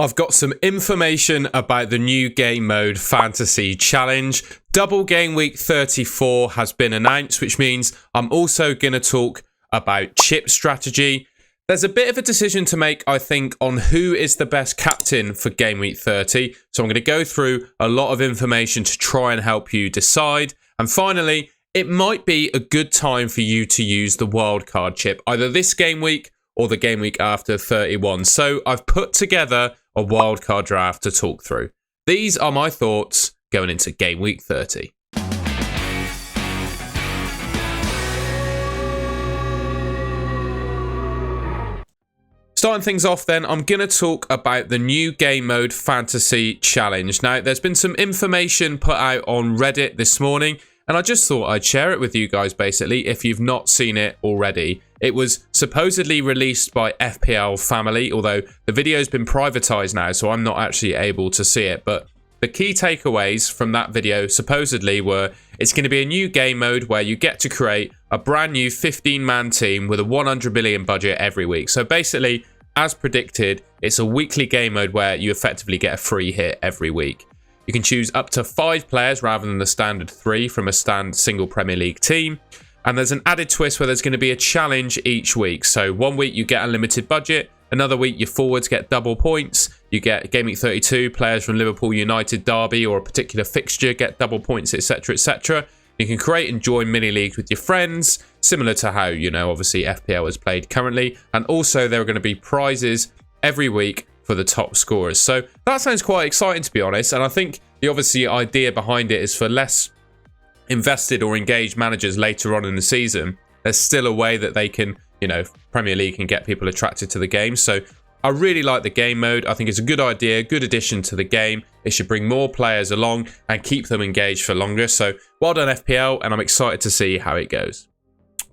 I've got some information about the new game mode fantasy challenge. Double game week 34 has been announced, which means I'm also going to talk about chip strategy. There's a bit of a decision to make, I think, on who is the best captain for game week 30. So I'm going to go through a lot of information to try and help you decide. And finally, it might be a good time for you to use the wildcard chip, either this game week or the game week after 31. So I've put together a wildcard draft to talk through. These are my thoughts going into game week 30. Starting things off then, I'm going to talk about the new game mode fantasy challenge. Now, there's been some information put out on Reddit this morning, and I just thought I'd share it with you guys, basically, if you've not seen it already. It was supposedly released by FPL Family, although the video's been privatized now, so I'm not actually able to see it. But the key takeaways from that video supposedly were it's going to be a new game mode where you get to create a brand new 15-man team with a 100 million budget every week. So basically, as predicted, it's a weekly game mode where you effectively get a free hit every week. You can choose up to 5 players rather than the standard 3 from a single Premier League team. And there's an added twist where there's going to be a challenge each week. So one week you get unlimited budget. Another week your forwards get double points. You get Game Week 32 players from Liverpool, United, Derby or a particular fixture get double points, etc, etc. You can create and join mini leagues with your friends, similar to how, obviously FPL is played currently. And also there are going to be prizes every week for the top scorers. So that sounds quite exciting, to be honest. And I think the obviously idea behind it is for less invested or engaged managers later on in the season. There's still a way that they can, Premier League can get people attracted to the game. So I really like the game mode. I think it's a good idea, good addition to the game. It should bring more players along and keep them engaged for longer. So well done FPL, and I'm excited to see how it goes.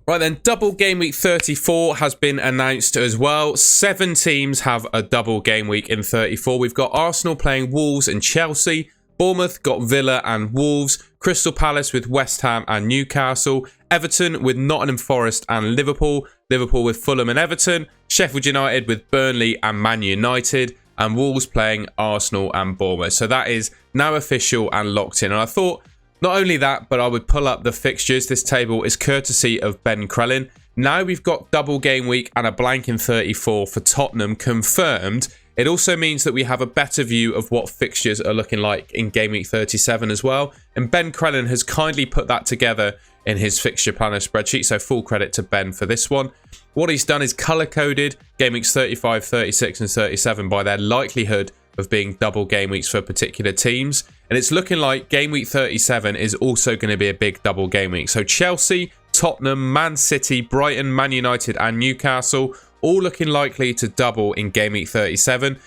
Right then, double game week 34 has been announced as well. 7 teams have a double game week in 34. We've got Arsenal playing Wolves and Chelsea. Bournemouth got Villa and Wolves. Crystal Palace with West Ham and Newcastle. Everton with Nottingham Forest and Liverpool. Liverpool with Fulham and Everton. Sheffield United with Burnley and Man United. And Wolves playing Arsenal and Bournemouth. So that is now official and locked in. And I thought not only that, but I would pull up the fixtures. This table is courtesy of Ben Crellin. Now we've got double game week and a blank in 34 for Tottenham confirmed. It also means that we have a better view of what fixtures are looking like in game week 37 as well. And Ben Crellin has kindly put that together in his fixture planner spreadsheet. So full credit to Ben for this one. What he's done is color-coded game weeks 35, 36 and 37 by their likelihood of being double game weeks for particular teams. And it's looking like game week 37 is also going to be a big double game week. So Chelsea, Tottenham, Man City, Brighton, Man United and Newcastle all looking likely to double in game week 37.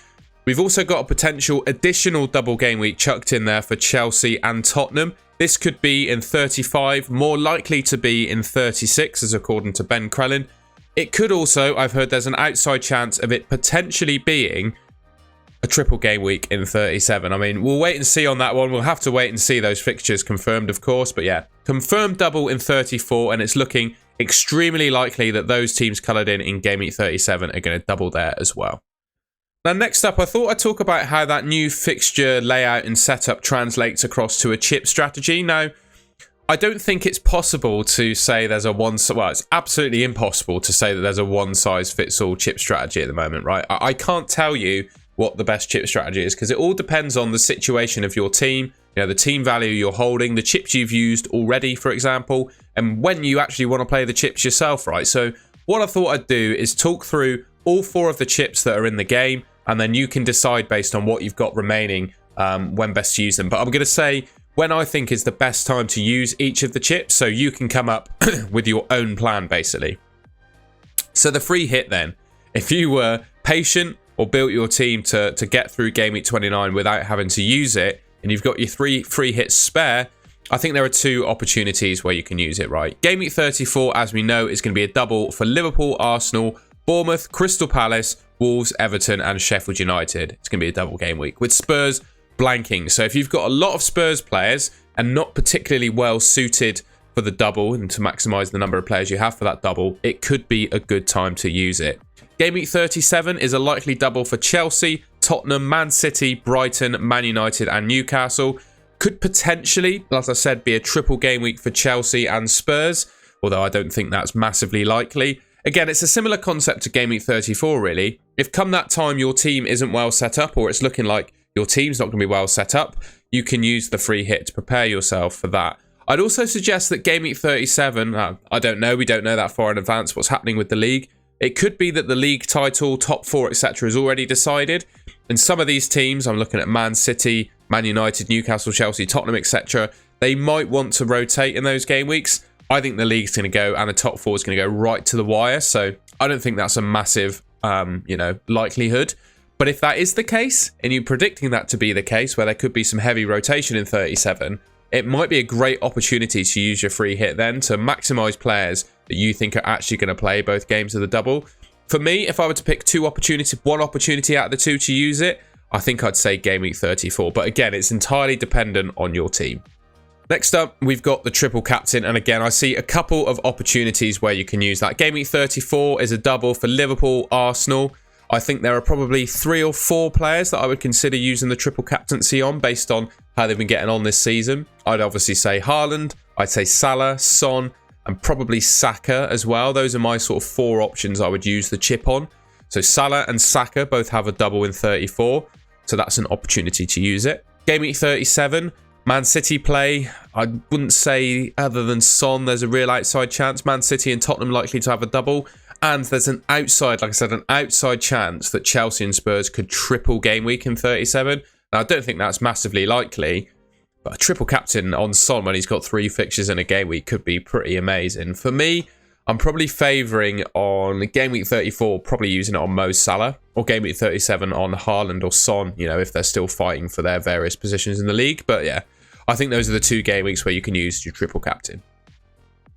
We've also got a potential additional double game week chucked in there for Chelsea and Tottenham. This could be in 35, more likely to be in 36, as according to Ben Crellin. It could also, I've heard there's an outside chance of it potentially being a triple game week in 37. I mean, we'll wait and see on that one. We'll have to wait and see those fixtures confirmed, of course. But yeah, confirmed double in 34, and it's looking extremely likely that those teams coloured in game week 37 are going to double there as well. Now, next up, I thought I'd talk about how that new fixture layout and setup translates across to a chip strategy. Now, I don't think it's possible to say there's a it's absolutely impossible to say that there's a one-size-fits-all chip strategy at the moment, right? I can't tell you what the best chip strategy is because it all depends on the situation of your team, the team value you're holding, the chips you've used already, for example, and when you actually want to play the chips yourself, right? So what I thought I'd do is talk through all 4 of the chips that are in the game, and then you can decide based on what you've got remaining when best to use them. But I'm going to say when I think is the best time to use each of the chips, so you can come up with your own plan, basically. So the free hit then, if you were patient or built your team to get through game week 29 without having to use it, and you've got your 3 free hits spare, I think there are 2 opportunities where you can use it, right? Game week 34, as we know, is going to be a double for Liverpool, Arsenal, Bournemouth, Crystal Palace, Wolves, Everton and Sheffield United. It's going to be a double game week with Spurs blanking. So if you've got a lot of Spurs players and not particularly well suited for the double and to maximise the number of players you have for that double, it could be a good time to use it. Game week 37 is a likely double for Chelsea, Tottenham, Man City, Brighton, Man United and Newcastle. Could potentially, as I said, be a triple game week for Chelsea and Spurs, although I don't think that's massively likely. Again, it's a similar concept to Game Week 34, really. If come that time your team isn't well set up, or it's looking like your team's not going to be well set up, you can use the free hit to prepare yourself for that. I'd also suggest that Game Week 37, I don't know, we don't know that far in advance what's happening with the league. It could be that the league title, top four, etc. is already decided. And some of these teams, I'm looking at Man City, Man United, Newcastle, Chelsea, Tottenham, etc. They might want to rotate in those game weeks. I think the league's going to go and the top four is going to go right to the wire. So I don't think that's a massive, likelihood. But if that is the case, and you're predicting that to be the case, where there could be some heavy rotation in 37, it might be a great opportunity to use your free hit then to maximise players that you think are actually going to play both games of the double. For me, if I were to pick one opportunity out of the two to use it, I think I'd say Game Week 34. But again, it's entirely dependent on your team. Next up, we've got the triple captain. And again, I see a couple of opportunities where you can use that. Game Week 34 is a double for Liverpool, Arsenal. I think there are probably 3 or 4 players that I would consider using the triple captaincy on based on how they've been getting on this season. I'd obviously say Haaland, I'd say Salah, Son, and probably Saka as well. Those are my sort of 4 options I would use the chip on. So Salah and Saka both have a double in 34. So that's an opportunity to use it. Game Week 37, Man City play. I wouldn't say other than Son, there's a real outside chance. Man City and Tottenham likely to have a double. And there's an outside, like I said, an outside chance that Chelsea and Spurs could triple game week in 37. Now, I don't think that's massively likely, but a triple captain on Son when he's got 3 fixtures in a game week could be pretty amazing. For me, I'm probably favouring on game week 34, probably using it on Mo Salah, or game week 37 on Haaland or Son, if they're still fighting for their various positions in the league. But yeah, I think those are the 2 game weeks where you can use your triple captain.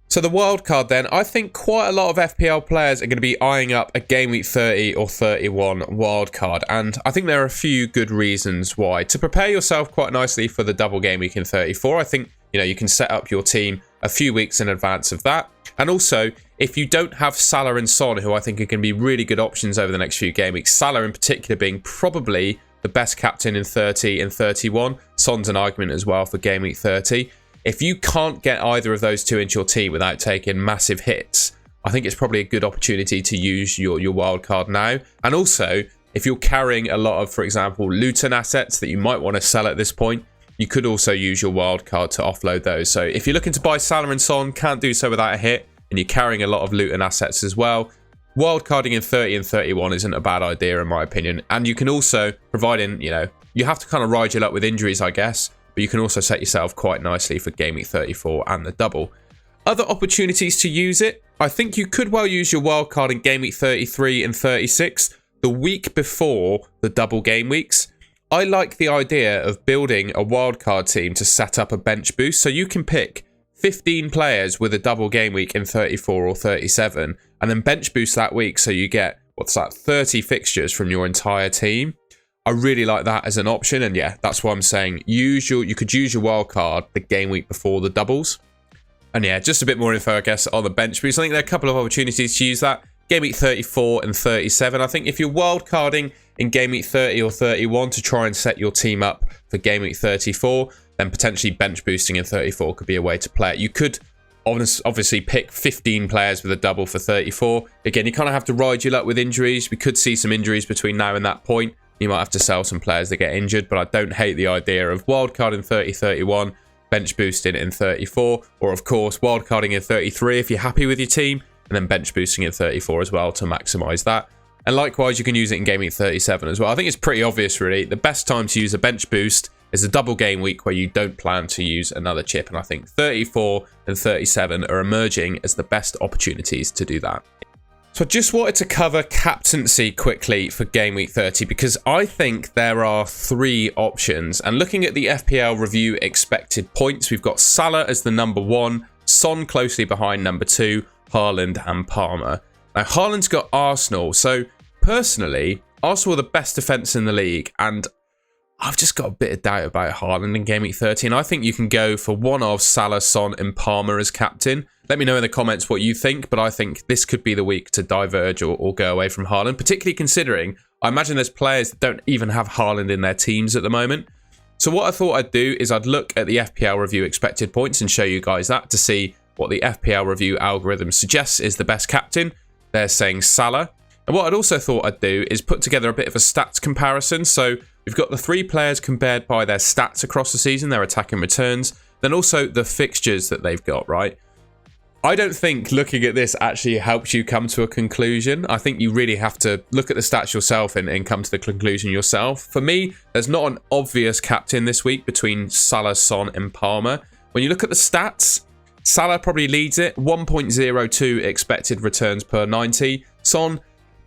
So the wildcard then, I think quite a lot of FPL players are going to be eyeing up a Game Week 30 or 31 wildcard. And I think there are a few good reasons why. To prepare yourself quite nicely for the double game week in 34, I think, you can set up your team a few weeks in advance of that. And also, if you don't have Salah and Son, who I think are going to be really good options over the next few game weeks, Salah in particular being probably the best captain in 30 and 31. Son's an argument as well for Game Week 30. If you can't get either of those 2 into your team without taking massive hits, I think it's probably a good opportunity to use your wild card now. And also, if you're carrying a lot of, for example, Luton assets that you might want to sell at this point, you could also use your wild card to offload those. So if you're looking to buy Salah and Son, can't do so without a hit, and you're carrying a lot of Luton assets as well, wild carding in 30 and 31 isn't a bad idea in my opinion. And you can also, providing, you have to kind of ride your luck with injuries, I guess, but you can also set yourself quite nicely for Game Week 34 and the double. Other opportunities to use it, I think you could well use your wildcard in Game Week 33 and 36, the week before the double game weeks. I like the idea of building a wildcard team to set up a bench boost, so you can pick 15 players with a double game week in 34 or 37, and then bench boost that week so you get, 30 fixtures from your entire team. I really like that as an option, and yeah, that's why I'm saying you could use your wild card the game week before the doubles. And yeah, just a bit more info, I guess, on the bench boost. I think there are a couple of opportunities to use that. Game week 34 and 37. I think if you're wild carding in game week 30 or 31 to try and set your team up for game week 34, then potentially bench boosting in 34 could be a way to play it. You could obviously pick 15 players with a double for 34. Again, you kind of have to ride your luck with injuries. We could see some injuries between now and that point. You might have to sell some players that get injured, but I don't hate the idea of wildcard in 30-31, bench boosting in 34, or of course wildcarding in 33 if you're happy with your team, and then bench boosting in 34 as well to maximise that. And likewise, you can use it in game week 37 as well. I think it's pretty obvious, really. The best time to use a bench boost is a double game week where you don't plan to use another chip, and I think 34 and 37 are emerging as the best opportunities to do that. So I just wanted to cover captaincy quickly for Game Week 30 because I think there are 3 options. And looking at the FPL review expected points, we've got Salah as the number 1, Son closely behind number 2, Haaland and Palmer. Now Haaland's got Arsenal, so personally, Arsenal are the best defence in the league, and I've just got a bit of doubt about Haaland in Game Week 30, and I think you can go for one of Salah, Son and Palmer as captain. Let me know in the comments what you think, but I think this could be the week to diverge or go away from Haaland, particularly considering I imagine there's players that don't even have Haaland in their teams at the moment. So what I thought I'd do is I'd look at the FPL review expected points and show you guys that to see what the FPL review algorithm suggests is the best captain. They're saying Salah. And what I'd also thought I'd do is put together a bit of a stats comparison. So we've got the 3 players compared by their stats across the season, their attacking returns, then also the fixtures that they've got, right? I don't think looking at this actually helps you come to a conclusion. I think you really have to look at the stats yourself and come to the conclusion yourself. For me, there's not an obvious captain this week between Salah, Son and Palmer. When you look at the stats, Salah probably leads it, 1.02 expected returns per 90. Son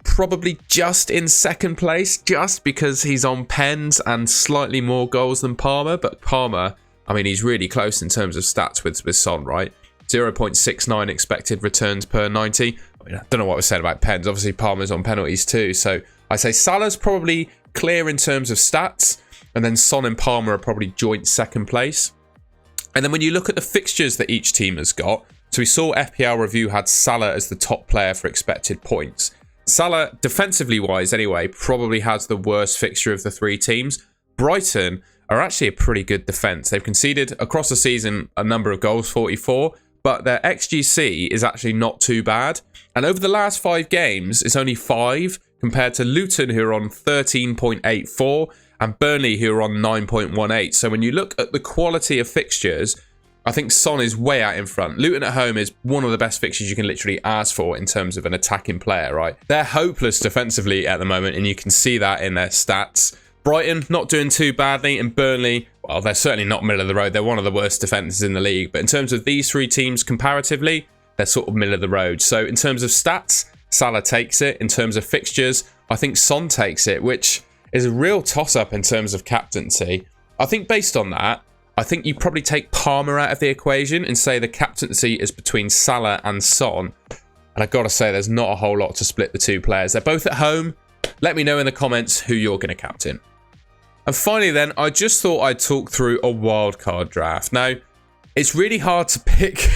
probably just in second place, just because he's on pens and slightly more goals than Palmer. But Palmer, I mean, he's really close in terms of stats with Son, right? 0.69 expected returns per 90. I mean, I don't know what I was saying about pens. Obviously, Palmer's on penalties too. So I say Salah's probably clear in terms of stats. And then Son and Palmer are probably joint second place. And then when you look at the fixtures that each team has got, so we saw FPL Review had Salah as the top player for expected points. Salah, defensively wise anyway, probably has the worst fixture of the 3 teams. Brighton are actually a pretty good defence. They've conceded across the season a number of goals, 44, but their XGC is actually not too bad. And over the last 5 games, it's only 5 compared to Luton, who are on 13.84, and Burnley, who are on 9.18. So when you look at the quality of fixtures, I think Son is way out in front. Luton at home is one of the best fixtures you can literally ask for in terms of an attacking player, right? They're hopeless defensively at the moment, and you can see that in their stats. Brighton, not doing too badly, and Burnley, well, they're certainly not middle of the road. They're one of the worst defences in the league. But in terms of these 3 teams comparatively, they're sort of middle of the road. So in terms of stats, Salah takes it. In terms of fixtures, I think Son takes it, which is a real toss-up in terms of captaincy. I think based on that, I think you probably take Palmer out of the equation and say the captaincy is between Salah and Son. And I've got to say, there's not a whole lot to split the 2 players. They're both at home. Let me know in the comments who you're going to captain. And finally then, I just thought I'd talk through a wildcard draft. Now, it's really hard to pick.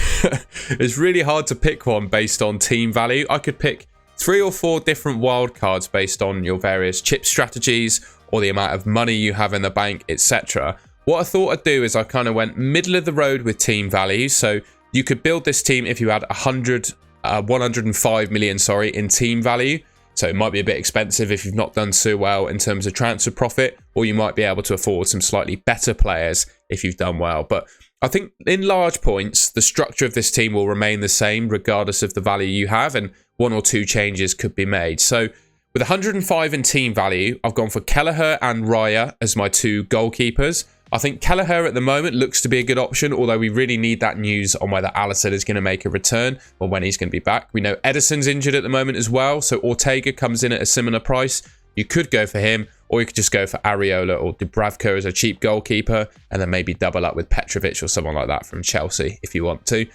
It's really hard to pick one based on team value. I could pick 3 or 4 different wildcards based on your various chip strategies or the amount of money you have in the bank, etc. What I thought I'd do is I kind of went middle of the road with team value. So you could build this team if you had 105 million, in team value. So it might be a bit expensive if you've not done so well in terms of transfer profit, or you might be able to afford some slightly better players if you've done well. But I think in large points, the structure of this team will remain the same regardless of the value you have, and 1 or 2 changes could be made. So with 105 in team value, I've gone for Kelleher and Raya as my 2 goalkeepers. I think Kelleher at the moment looks to be a good option, although we really need that news on whether Alisson is going to make a return or when he's going to be back. We know Ederson's injured at the moment as well, so Ortega comes in at a similar price. You could go for him, or you could just go for Areola or Dubravka as a cheap goalkeeper, and then maybe double up with Petrovic or someone like that from Chelsea if you want to.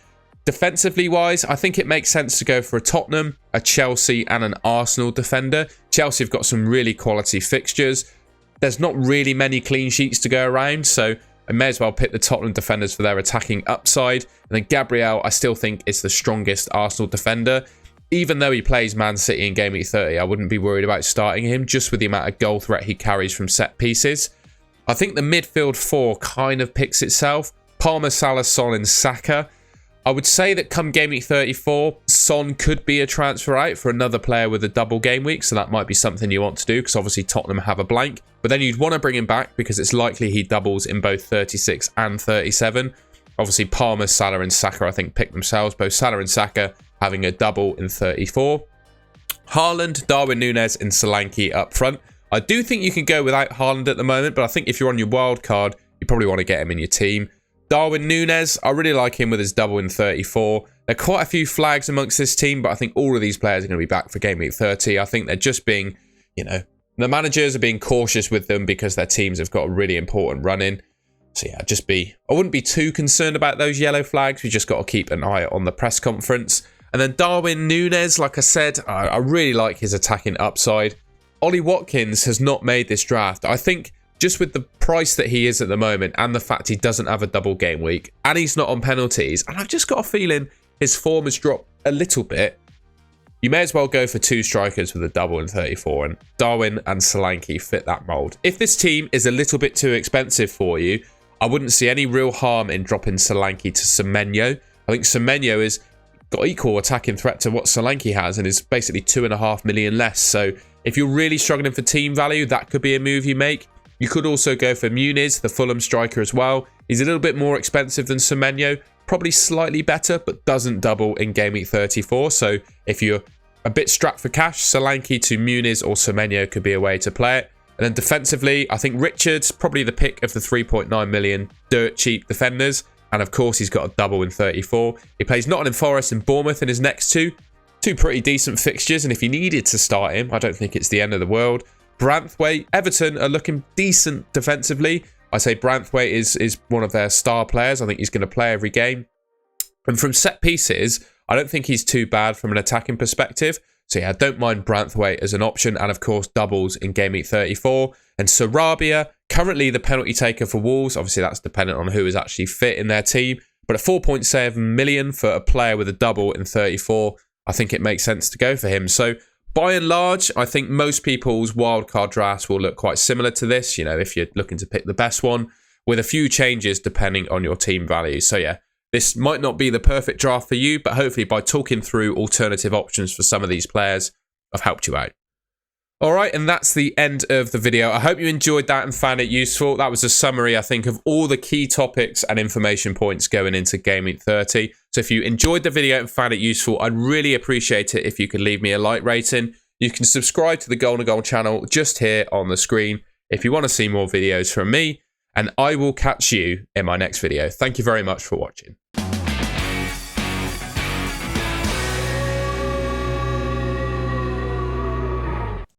Defensively wise, I think it makes sense to go for a Tottenham, a Chelsea and an Arsenal defender. Chelsea have got some really quality fixtures. There's not really many clean sheets to go around, so I may as well pick the Tottenham defenders for their attacking upside. And then Gabriel, I still think, is the strongest Arsenal defender. Even though he plays Man City in Game Week 30, I wouldn't be worried about starting him just with the amount of goal threat he carries from set pieces. I think the midfield 4 kind of picks itself. Palmer, Salah, Son and Saka. I would say that come Game Week 34, Son could be a transfer out for another player with a double game week, so that might be something you want to do because obviously Tottenham have a blank. But then you'd want to bring him back because it's likely he doubles in both 36 and 37. Obviously Palmer, Salah and Saka I think pick themselves, both Salah and Saka having a double in 34. Haaland, Darwin Núñez and Solanke up front. I do think you can go without Haaland at the moment, but I think if you're on your wild card, you probably want to get him in your team. Darwin Núñez, I really like him with his double in 34. There are quite a few flags amongst this team, but I think all of these players are going to be back for Game Week 30. I think they're just being, the managers are being cautious with them because their teams have got a really important run in. So yeah, I wouldn't be too concerned about those yellow flags. We just got to keep an eye on the press conference. And then Darwin Núñez, like I said, I really like his attacking upside. Ollie Watkins has not made this draft. I think just with the price that he is at the moment and the fact he doesn't have a double game week and he's not on penalties, and I've just got a feeling his form has dropped a little bit. you may as well go for 2 strikers with a double in 34, and Darwin and Solanke fit that mould. If this team is a little bit too expensive for you, I wouldn't see any real harm in dropping Solanke to Semenyo. I think Semenyo has got equal attacking threat to what Solanke has and is basically 2.5 million less. So if you're really struggling for team value, that could be a move you make. You could also go for Muniz, the Fulham striker as well. He's a little bit more expensive than Semenyo, probably slightly better, but doesn't double in Game Week 34. So if you're a bit strapped for cash, Solanke to Muniz or Semenyo could be a way to play it. And then defensively, I think Richards, probably the pick of the 3.9 million dirt cheap defenders. And of course, he's got a double in 34. He plays Nottingham Forest and Bournemouth in his next two pretty decent fixtures. And if you needed to start him, I don't think it's the end of the world. Branthwaite, Everton are looking decent defensively. I say Branthwaite is one of their star players. I think he's going to play every game. And from set pieces, I don't think he's too bad from an attacking perspective. So yeah, I don't mind Branthwaite as an option. And of course, doubles in Game Week 34. And Sarabia, currently the penalty taker for Wolves. Obviously, that's dependent on who is actually fit in their team. But at 4.7 million for a player with a double in 34, I think it makes sense to go for him. So by and large, I think most people's wildcard drafts will look quite similar to this. You know, if you're looking to pick the best one, with a few changes depending on your team values. So yeah, this might not be the perfect draft for you, but hopefully by talking through alternative options for some of these players, I've helped you out. All right, and that's the end of the video. I hope you enjoyed that and found it useful. That was a summary, I think, of all the key topics and information points going into Game Week 30. So if you enjoyed the video and found it useful, I'd really appreciate it if you could leave me a like rating. You can subscribe to the Golden Goal channel just here on the screen if you want to see more videos from me, and I will catch you in my next video. Thank you very much for watching.